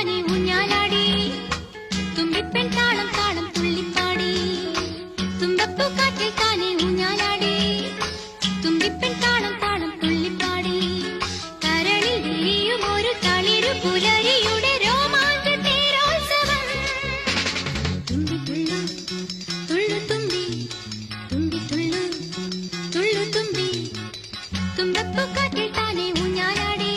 താനെ ഊഞ്ഞാലാടി തുമ്പിപ്പെൺ താളം താളം തുള്ളിപ്പാടി തുമ്പപ്പൂ കാറ്റിൽ താനെ ഊഞ്ഞാലാടി തുമ്പിപ്പെൺ താളം താളം തുള്ളിപ്പാടി കരളിൽ വിരിയും ഒരു തളിരു പുലരിയുടെ രോമാഞ്ച തേരോത്സവം തുമ്പി തുള്ളു തുള്ളു തുമ്പി തുമ്പി തുള്ളു തുള്ളു തുമ്പി തുമ്പപ്പൂ കാറ്റിൽ താനെ ഊഞ്ഞാലാടി